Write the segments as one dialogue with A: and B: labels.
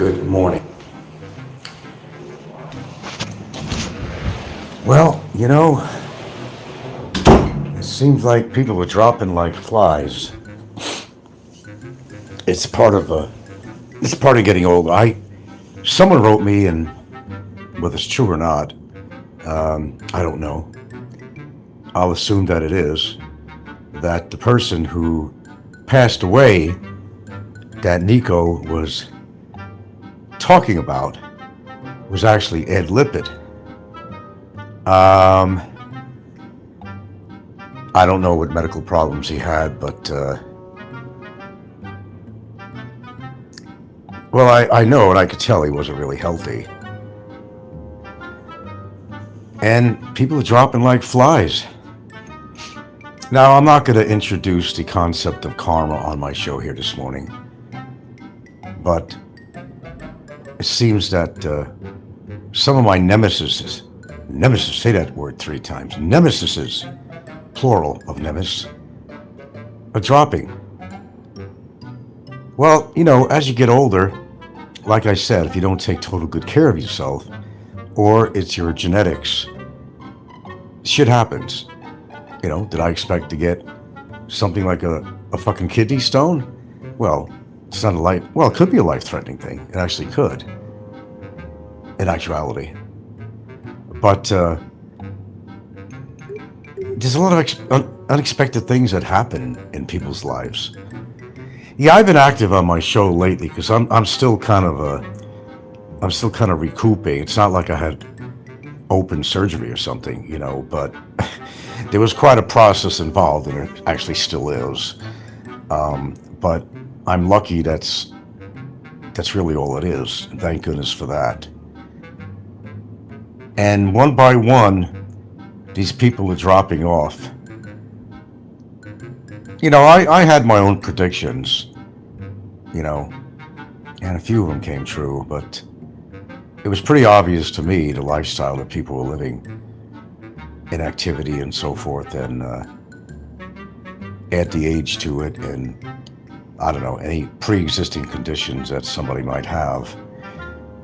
A: Good morning. Well, it seems like people are dropping like flies. It's part of it's part of getting old. Someone wrote me, and whether it's true or not, I don't know. I'll assume that it is. That the person who passed away, that Nico was talking about, was actually Ed Lippiett. I don't know what medical problems he had, but well, I know, and I could tell he wasn't really healthy. And people are dropping like flies. Now, I'm not going to introduce the concept of karma on my show here this morning, but it seems that some of my nemesis, say that word 3 times, nemesises, plural of nemesis, are dropping. Well, as you get older, like I said, if you don't take total good care of yourself, or it's your genetics, shit happens. Did I expect to get something like a fucking kidney stone? Well, it's not it could be a life-threatening thing. It actually could, in actuality. But there's a lot of unexpected things that happen in people's lives. Yeah, I've been active on my show lately because I'm still kind of recouping. It's not like I had open surgery or something, but there was quite a process involved, and it actually still is. But I'm lucky that's really all it is, and thank goodness for that. And one by one, these people are dropping off. I had my own predictions, and a few of them came true, but it was pretty obvious to me the lifestyle that people were living, inactivity and so forth, and add the age to it, and I don't know, any pre-existing conditions that somebody might have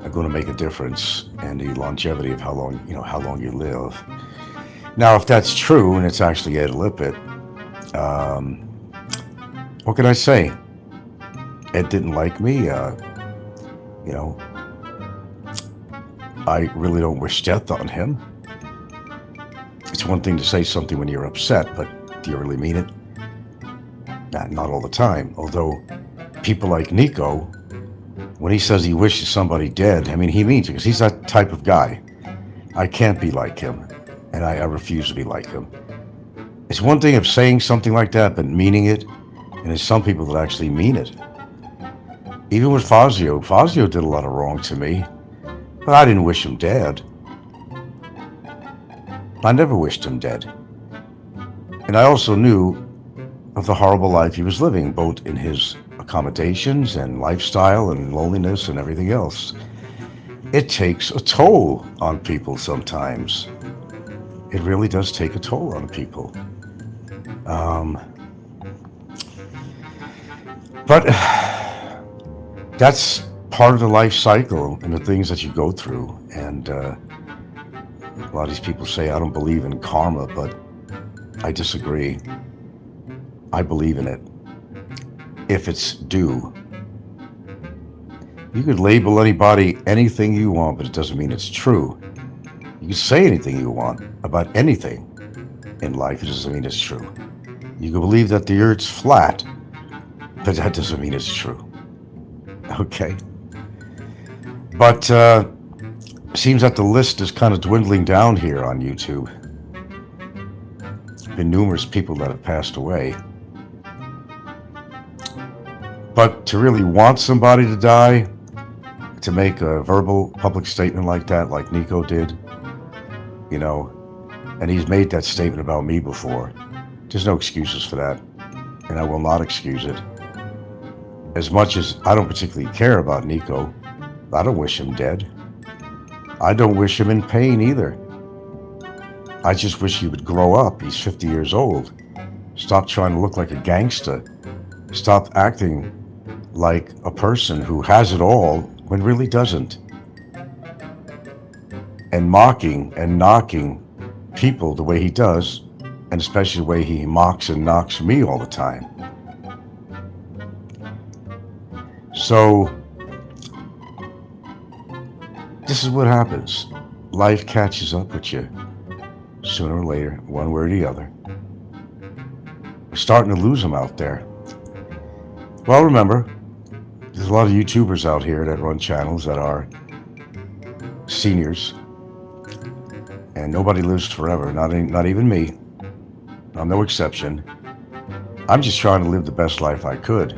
A: are going to make a difference in the longevity of how long you live. Now, if that's true, and it's actually Ed Lippiett, what can I say? Ed didn't like me. I really don't wish death on him. It's one thing to say something when you're upset, but do you really mean it? Not all the time. Although people like Nico, when he says he wishes somebody dead, he means it, because he's that type of guy. I can't be like him, and I refuse to be like him. It's one thing of saying something like that, but meaning it, and there's some people that actually mean it. Even with Fazio did a lot of wrong to me, but I didn't wish him dead. I never wished him dead. And I also knew of the horrible life he was living, both in his accommodations and lifestyle and loneliness and everything else. It takes a toll on people sometimes. It really does take a toll on people. But that's part of the life cycle and the things that you go through. And a lot of these people say, I don't believe in karma, but I disagree. I believe in it, if it's due. You could label anybody anything you want, but it doesn't mean it's true. You can say anything you want about anything in life, it doesn't mean it's true. You can believe that the earth's flat, but that doesn't mean it's true. Okay? But seems that the list is kind of dwindling down here on YouTube. Been numerous people that have passed away. But to really want somebody to die, to make a verbal public statement like that, like Nico did, and he's made that statement about me before. There's no excuses for that, and I will not excuse it. As much as I don't particularly care about Nico, I don't wish him dead. I don't wish him in pain either. I just wish he would grow up. He's 50 years old. Stop trying to look like a gangster. Stop acting like a person who has it all, when really doesn't. And mocking and knocking people the way he does, and especially the way he mocks and knocks me all the time. So, this is what happens. Life catches up with you sooner or later, one way or the other. We're starting to lose them out there. Well, remember, there's a lot of YouTubers out here that run channels that are seniors, and nobody lives forever, not even me. I'm no exception. I'm just trying to live the best life I could.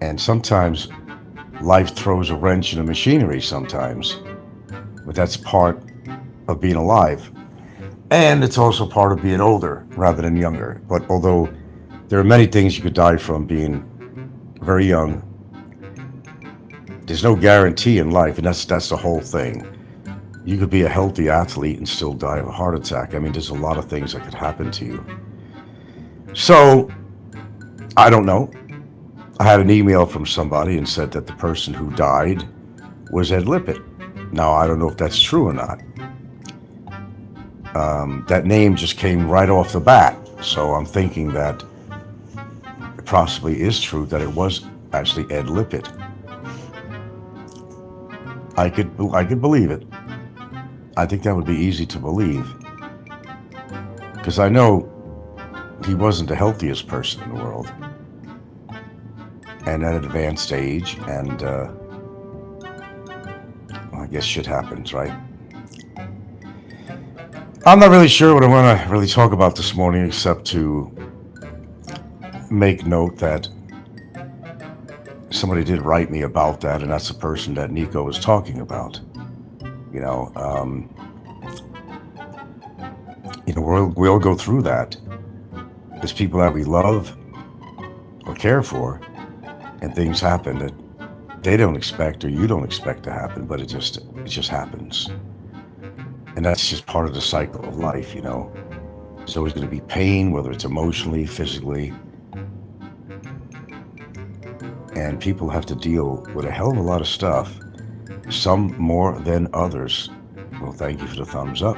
A: And sometimes life throws a wrench in the machinery sometimes, but that's part of being alive. And it's also part of being older rather than younger. But although there are many things you could die from being very young, there's no guarantee in life, and that's the whole thing. You could be a healthy athlete and still die of a heart attack. I mean, there's a lot of things that could happen to you. So, I don't know. I had an email from somebody and said that the person who died was Ed Lippiett. Now, I don't know if that's true or not. That name just came right off the bat, so I'm thinking that it possibly is true that it was actually Ed Lippiett. I could believe it. I think that would be easy to believe, because I know he wasn't the healthiest person in the world, and at an advanced age, and well, I guess shit happens, right? I'm not really sure what I want to really talk about this morning, except to make note that somebody did write me about that, and that's the person that Nico was talking about. We all go through that. There's people that we love or care for, and things happen that they don't expect or you don't expect to happen, but it just happens. And that's just part of the cycle of life, There's always going to be pain, whether it's emotionally, physically. And people have to deal with a hell of a lot of stuff, some more than others. Well, thank you for the thumbs up.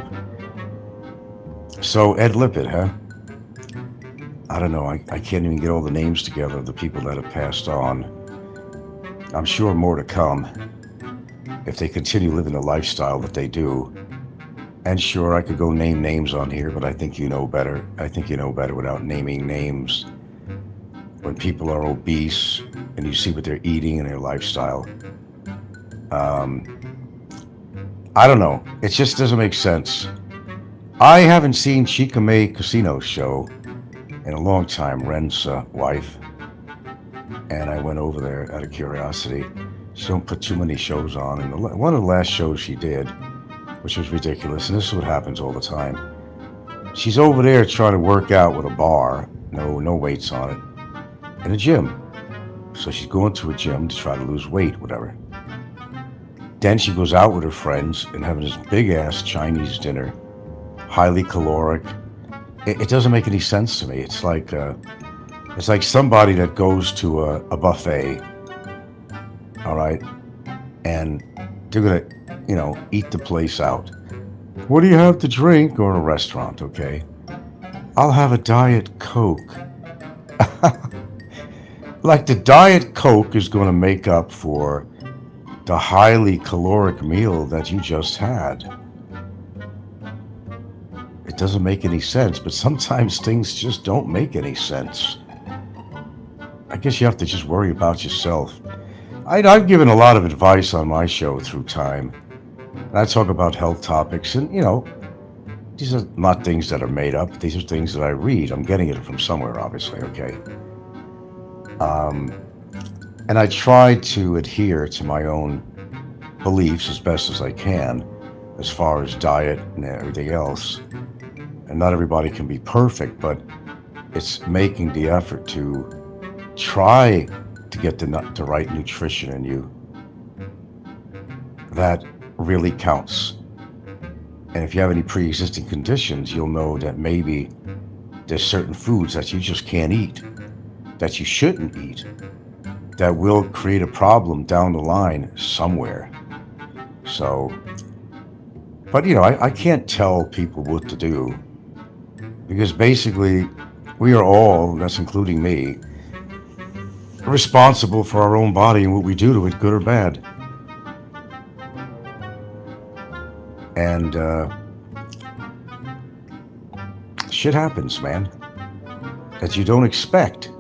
A: So, Ed Lippiett, huh? I don't know. I can't even get all the names together of the people that have passed on. I'm sure more to come if they continue living the lifestyle that they do. And sure, I could go name names on here, but I think you know better. I think you know better without naming names. When people are obese and you see what they're eating and their lifestyle. I don't know. It just doesn't make sense. I haven't seen Chica May Casino's show in a long time, Ren's wife. And I went over there out of curiosity. She don't put too many shows on. And one of the last shows she did, which was ridiculous, and this is what happens all the time. She's over there trying to work out with a bar, no weights on it, in a gym. So she's going to a gym to try to lose weight, whatever. Then she goes out with her friends and having this big-ass Chinese dinner, highly caloric. It doesn't make any sense to me. It's like somebody that goes to a buffet, all right, and they're gonna, eat the place out. What do you have to drink? Or a restaurant, okay? I'll have a Diet Coke. Like the Diet Coke is going to make up for the highly caloric meal that you just had. It doesn't make any sense, but sometimes things just don't make any sense. I guess you have to just worry about yourself. I've given a lot of advice on my show through time. I talk about health topics, and these are not things that are made up. These are things that I read. I'm getting it from somewhere, obviously, okay? And I try to adhere to my own beliefs as best as I can, as far as diet and everything else. And not everybody can be perfect, but it's making the effort to try to get the right nutrition in you that really counts. And if you have any pre-existing conditions, you'll know that maybe there's certain foods that you just can't eat, that you shouldn't eat. that will create a problem down the line somewhere. So, but I can't tell people what to do because basically we are all, that's including me, responsible for our own body and what we do to it, good or bad. And shit happens, man, that you don't expect.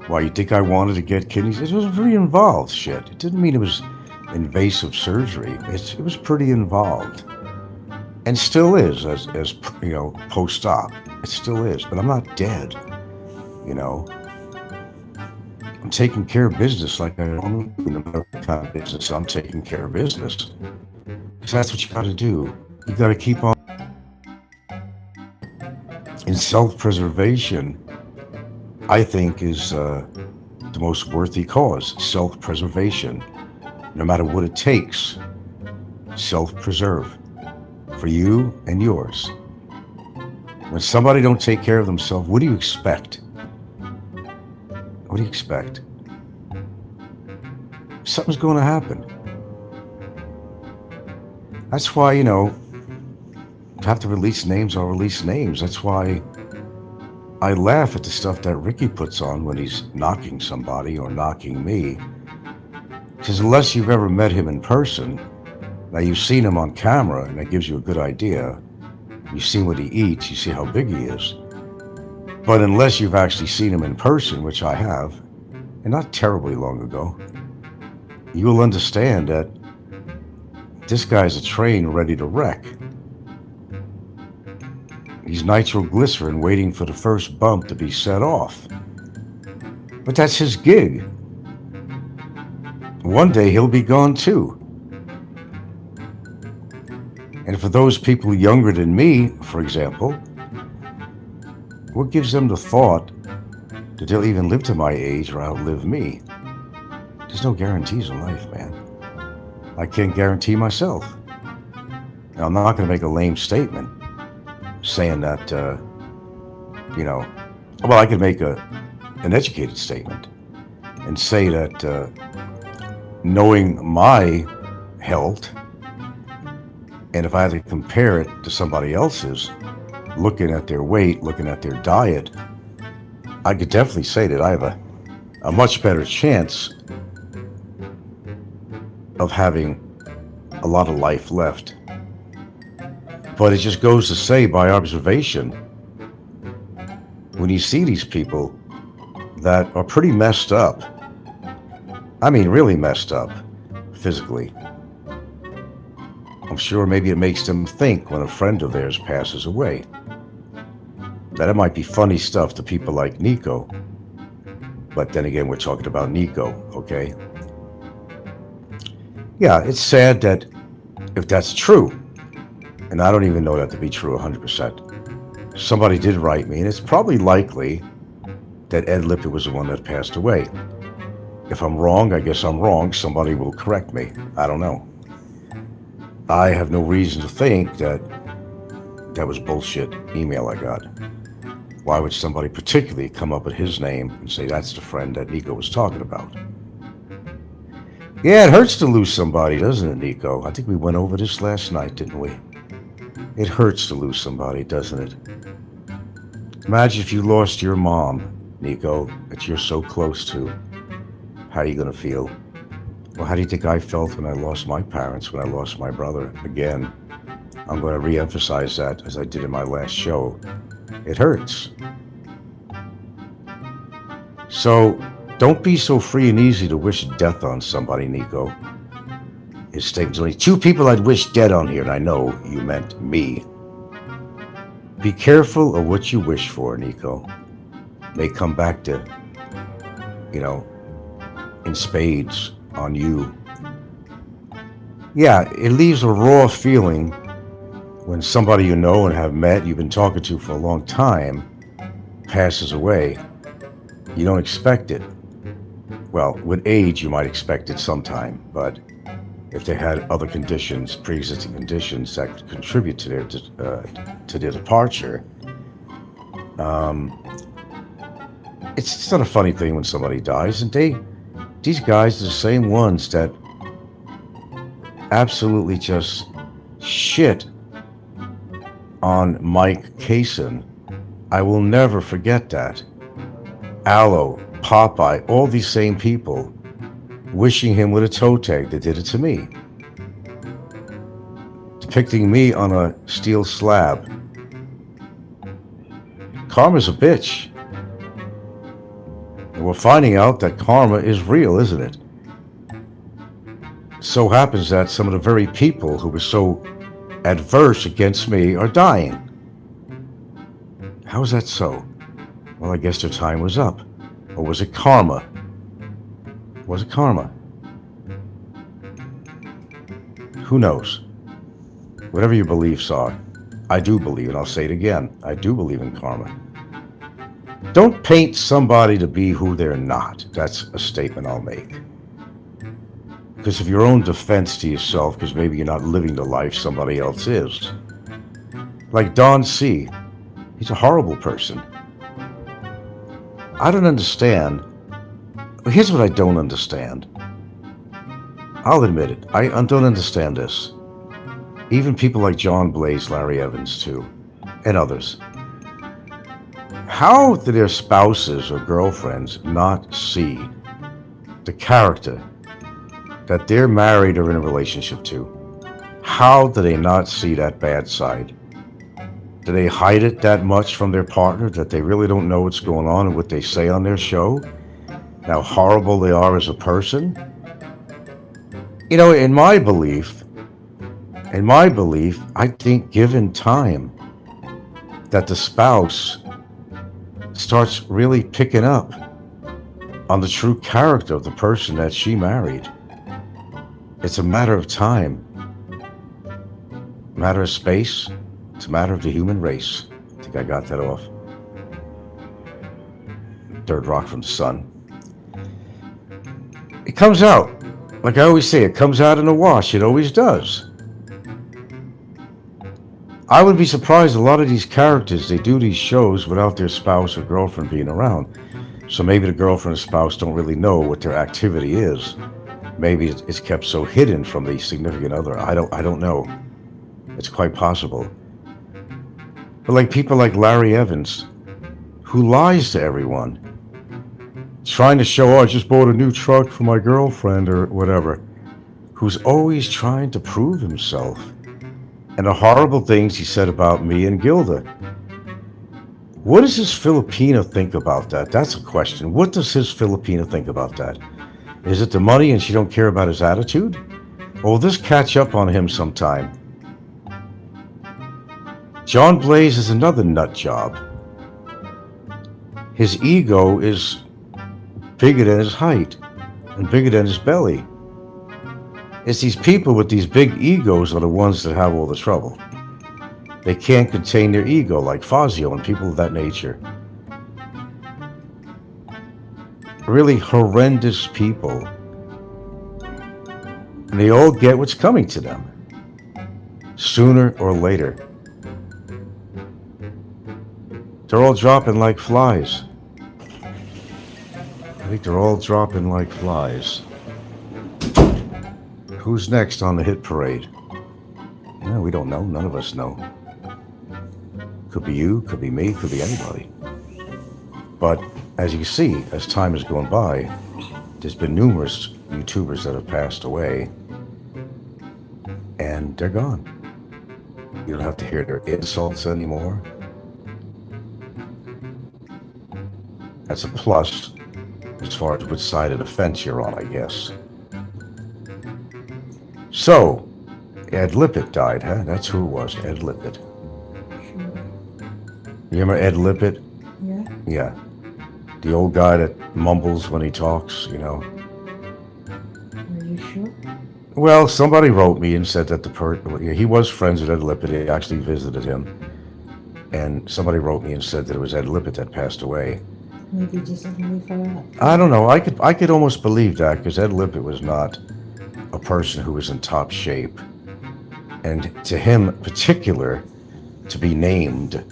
A: Why, you think I wanted to get kidneys? It was very involved shit. It didn't mean it was invasive surgery. It was pretty involved. And still is, as post-op. It still is, but I'm not dead, I'm taking care of business like I normally do. No matter what kind of business, I'm taking care of business. Because that's what you got to do. You got to keep on. In self-preservation, I think is the most worthy cause. Self-preservation. No matter what it takes, self-preserve for you and yours. When somebody don't take care of themselves, what do you expect? What do you expect? Something's going to happen. That's why, have to release names, I'll release names. That's why I laugh at the stuff that Ricky puts on when he's knocking somebody or knocking me. Because unless you've ever met him in person, now you've seen him on camera and that gives you a good idea. You've seen what he eats, you see how big he is. But unless you've actually seen him in person, which I have, and not terribly long ago, you will understand that this guy's a train ready to wreck. He's nitroglycerin waiting for the first bump to be set off. But that's his gig. One day he'll be gone too. And for those people younger than me, for example, what gives them the thought that they'll even live to my age or outlive me? There's no guarantees in life, man. I can't guarantee myself. Now, I'm not going to make a lame statement saying that, well, I could make an educated statement and say that knowing my health, and if I had to compare it to somebody else's, looking at their weight, looking at their diet, I could definitely say that I have a much better chance of having a lot of life left. But it just goes to say, by observation, when you see these people that are pretty messed up, I mean really messed up physically, I'm sure maybe it makes them think when a friend of theirs passes away that it might be funny stuff to people like Nico. But then again, we're talking about Nico, okay? Yeah, it's sad that if that's true, and I don't even know that to be true 100%, somebody did write me, and it's probably likely that Ed Lippiett was the one that passed away. If I'm wrong, I guess I'm wrong. Somebody will correct me. I don't know. I have no reason to think that that was bullshit email I got. Why would somebody particularly come up with his name and say that's the friend that Nico was talking about? Yeah, it hurts to lose somebody, doesn't it, Nico? I think we went over this last night, didn't we? It hurts to lose somebody, doesn't it? Imagine if you lost your mom, Nico, that you're so close to. How are you going to feel? Well, how do you think I felt when I lost my parents, when I lost my brother? Again, I'm going to re-emphasize that as I did in my last show. It hurts. So don't be so free and easy to wish death on somebody, Nico. His statement's only 2 people I'd wish dead on here, and I know you meant me. Be careful of what you wish for, Nico. May come back to, in spades on you. Yeah, it leaves a raw feeling when somebody you know and have met, you've been talking to for a long time, passes away. You don't expect it. Well, with age, you might expect it sometime, but if they had other conditions, pre-existing conditions that could contribute to their departure, it's not a funny thing when somebody dies, and These guys are the same ones that absolutely just shit on Mike Kaysen. I will never forget that. Allo, Popeye, all these same people wishing him with a toe tag that did it to me. Depicting me on a steel slab. Karma's a bitch. And we're finding out that karma is real, isn't it? So happens that some of the very people who were so adverse against me are dying. How is that so? Well, I guess their time was up. Or was it karma? Was it karma? Who knows? Whatever your beliefs are, I do believe, and I'll say it again, I do believe in karma. Don't paint somebody to be who they're not. That's a statement I'll make. Because of your own defense to yourself, because maybe you're not living the life somebody else is. Like Don C. He's a horrible person. I don't understand. Here's what I don't understand. I'll admit it. I don't understand this. Even people like John Blaze, Larry Evans too, and others. How do their spouses or girlfriends not see the character that they're married or in a relationship to? How do they not see that bad side? Do they hide it that much from their partner that they really don't know what's going on and what they say on their show? And how horrible they are as a person? You know, in my belief, I think given time, that the spouse starts really picking up on the true character of the person that she married. It's a matter of time, a matter of space, it's a matter of the human race. I think I got that off. Third rock from the sun. It comes out, like I always say, it comes out in a wash. It always does. I would be surprised a lot of these characters, they do these shows without their spouse or girlfriend being around. So maybe the girlfriend or spouse don't really know what their activity is. Maybe it's kept so hidden from the significant other. I don't know. It's quite possible. But like people like Larry Evans, who lies to everyone, trying to show, oh, I just bought a new truck for my girlfriend or whatever, who's always trying to prove himself. And the horrible things he said about me and Gilda. What does his Filipina think about that? That's a question. What does his Filipina think about that? Is it the money and she don't care about his attitude? Or will this catch up on him sometime? John Blaze is another nut job. His ego is bigger than his height and bigger than his belly. It's these people with these big egos are the ones that have all the trouble. They can't contain their ego, like Fazio and people of that nature. Really horrendous people. And they all get what's coming to them, sooner or later. They're all dropping like flies. I think they're all dropping like flies. Who's next on the hit parade? No, we don't know. None of us know. Could be you, could be me, could be anybody. But as you see, as time has gone by, there's been numerous YouTubers that have passed away, and they're gone. You don't have to hear their insults anymore. That's a plus as far as which side of the fence you're on, I guess. So, Ed Lippiett died, huh? That's who it was, Ed Lippiett.
B: Sure.
A: You remember Ed Lippiett?
B: Yeah.
A: Yeah. The old guy that mumbles when he talks, you know.
B: Are you sure?
A: Well, somebody wrote me and said that he was friends with Ed Lippiett. He actually visited him. And somebody wrote me and said that it was Ed Lippiett that passed away.
B: Maybe just suddenly fell out.
A: I don't know. I could almost believe that, because Ed Lippiett was not a person who was in top shape. And to him in particular, to be named,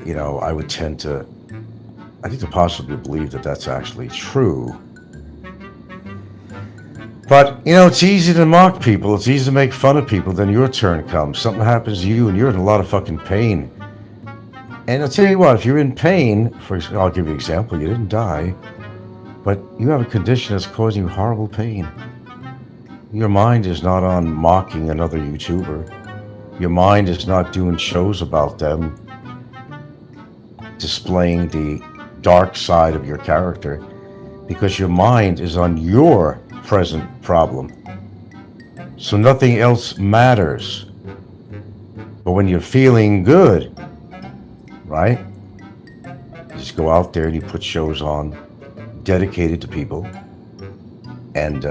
A: you know, I would tend to possibly believe that that's actually true. But, it's easy to mock people. It's easy to make fun of people. Then your turn comes. Something happens to you and you're in a lot of fucking pain. And I'll tell you what, if you're in pain, I'll give you an example. You didn't die, but you have a condition that's causing you horrible pain. Your mind is not on mocking another YouTuber. Your mind is not doing shows about them, displaying the dark side of your character, because your mind is on your present problem. So nothing else matters. But when you're feeling good, right? You just go out there and you put shows on dedicated to people and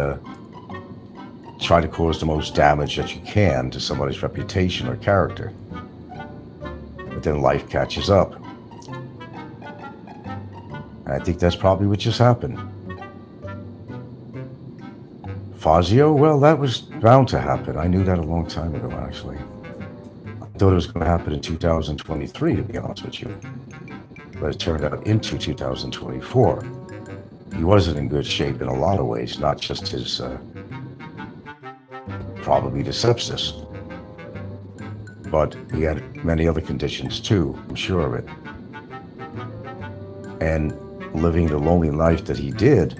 A: try to cause the most damage that you can to somebody's reputation or character. But then life catches up. And I think that's probably what just happened. Fazio, well, that was bound to happen. I knew that a long time ago, actually. I thought it was going to happen in 2023, to be honest with you. But it turned out into 2024. He wasn't in good shape in a lot of ways, not just his, probably the sepsis. But he had many other conditions too, I'm sure of it. And living the lonely life that he did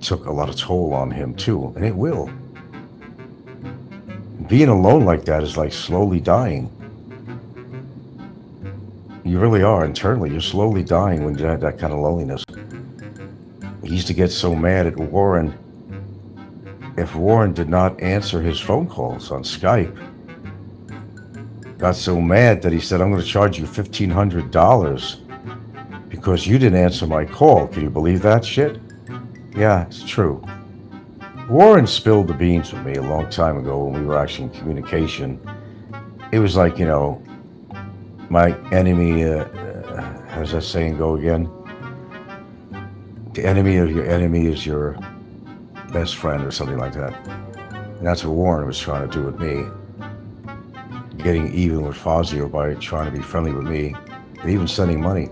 A: took a lot of toll on him too, and it will. Being alone like that is like slowly dying. You really are internally. You're slowly dying when you have that kind of loneliness. He used to get so mad at Warren. If Warren did not answer his phone calls on Skype, got so mad that he said, I'm going to charge you $1,500 because you didn't answer my call. Can you believe that shit? Yeah, it's true. Warren spilled the beans with me a long time ago when we were actually in communication. It was like, my enemy, how does that saying go again? The enemy of your enemy is your best friend or something like that. And that's what Warren was trying to do with me. Getting even with Fazio by trying to be friendly with me and even sending money.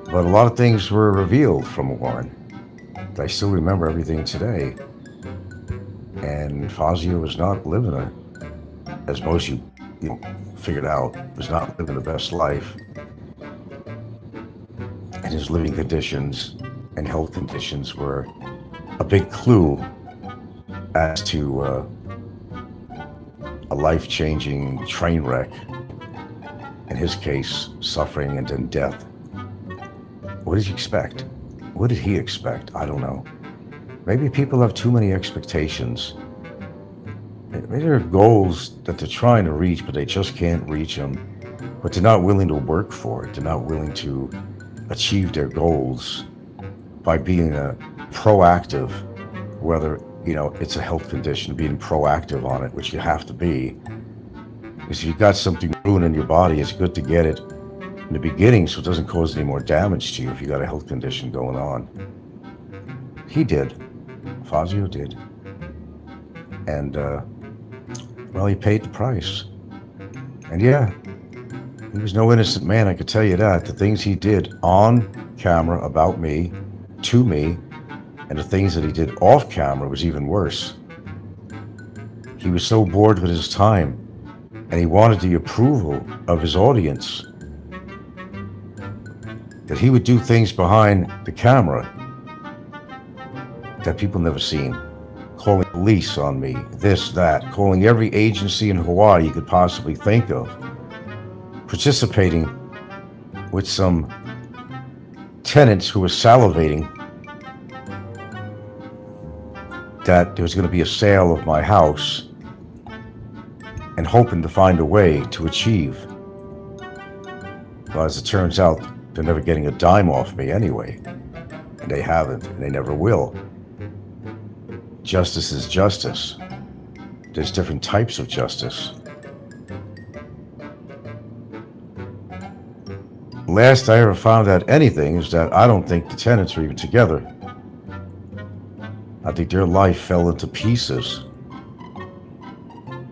A: But a lot of things were revealed from Warren. I still remember everything today. And Fazio was not living as most you figured out, was not living the best life. And his living conditions and health conditions were a big clue as to a life-changing train wreck. In his case, suffering and then death. What did you expect? What did he expect? I don't know. Maybe people have too many expectations. Maybe there are goals that they're trying to reach, but they just can't reach them. But they're not willing to work for it. They're not willing to achieve their goals by being proactive, whether, it's a health condition, being proactive on it, which you have to be. Because if you've got something brewing in your body, it's good to get it in the beginning so it doesn't cause any more damage to you if you got a health condition going on. He did. Fazio did. And, well, he paid the price. And yeah, he was no innocent man, I could tell you that. The things he did on camera about me, to me, and the things that he did off camera was even worse. He was so bored with his time, and he wanted the approval of his audience, that he would do things behind the camera that people never seen. Calling police on me, this, that, calling every agency in Hawaii you could possibly think of, participating with some tenants who were salivating that there was going to be a sale of my house and hoping to find a way to achieve. Well, as it turns out, they're never getting a dime off me anyway, and they haven't, and they never will. Justice is justice. There's different types of justice. Last I ever found out anything is that I don't think the tenants are even together. I think their life fell into pieces.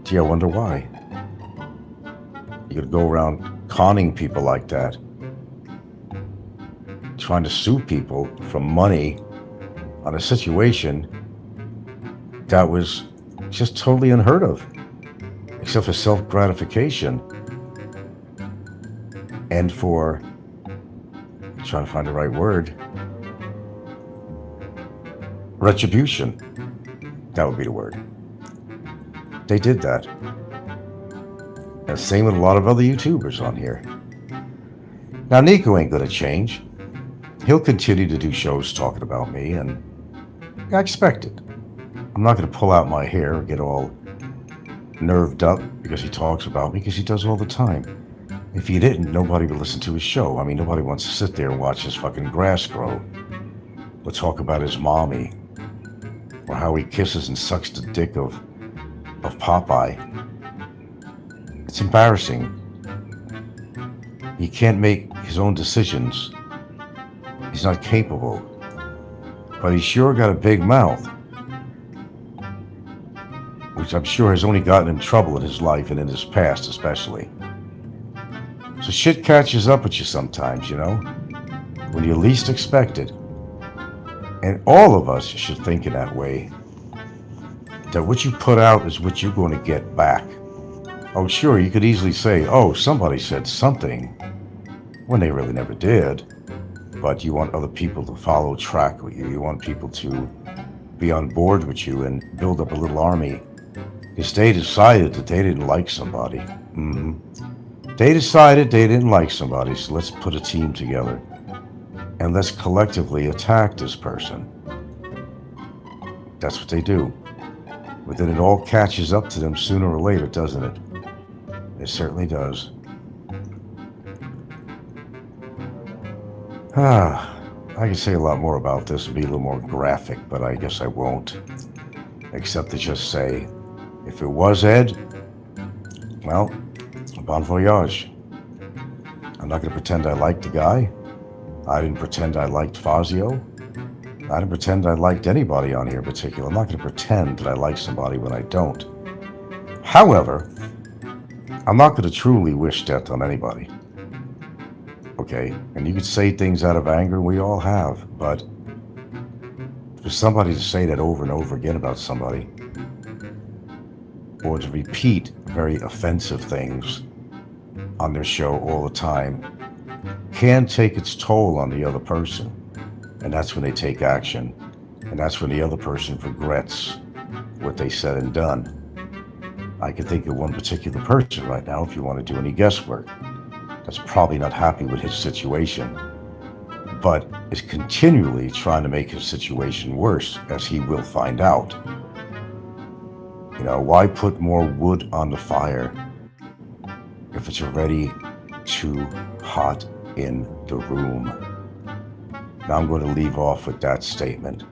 A: Gee, I wonder why. You could go around conning people like that, trying to sue people for money on a situation that was just totally unheard of, except for self-gratification and for, trying to find the right word, retribution. That would be the word. They did that. And same with a lot of other YouTubers on here. Now, Nico ain't gonna change. He'll continue to do shows talking about me, and I expect it. I'm not gonna pull out my hair or get all nerved up because he talks about me, because he does all the time. If he didn't, nobody would listen to his show. I mean, nobody wants to sit there and watch his fucking grass grow, or talk about his mommy, or how he kisses and sucks the dick of Popeye. It's embarrassing. He can't make his own decisions. He's not capable. But he's sure got a big mouth, which I'm sure has only gotten him trouble in his life and in his past especially. So shit catches up with you sometimes, you know, when you least expect it. And all of us should think in that way, that what you put out is what you're going to get back. Oh, sure, you could easily say, oh, somebody said something, when they really never did. But you want other people to follow track with you. You want people to be on board with you and build up a little army. Because they decided that they didn't like somebody. They decided they didn't like somebody, so let's put a team together. And let's collectively attack this person. That's what they do. But then it all catches up to them sooner or later, doesn't it? It certainly does. I can say a lot more about this and be a little more graphic, but I guess I won't. Except to just say, if it was Ed, well, bon voyage. I'm not going to pretend I liked the guy. I didn't pretend I liked Fazio. I didn't pretend I liked anybody on here in particular. I'm not going to pretend that I like somebody when I don't. However, I'm not going to truly wish death on anybody. Okay? And you could say things out of anger, we all have, but for somebody to say that over and over again about somebody, or to repeat very offensive things on their show all the time, can take its toll on the other person. And that's when they take action. And that's when the other person regrets what they said and done. I can think of one particular person right now, if you want to do any guesswork, that's probably not happy with his situation, but is continually trying to make his situation worse, as he will find out. You know, why put more wood on the fire if it's already too hot in the room? Now I'm going to leave off with that statement.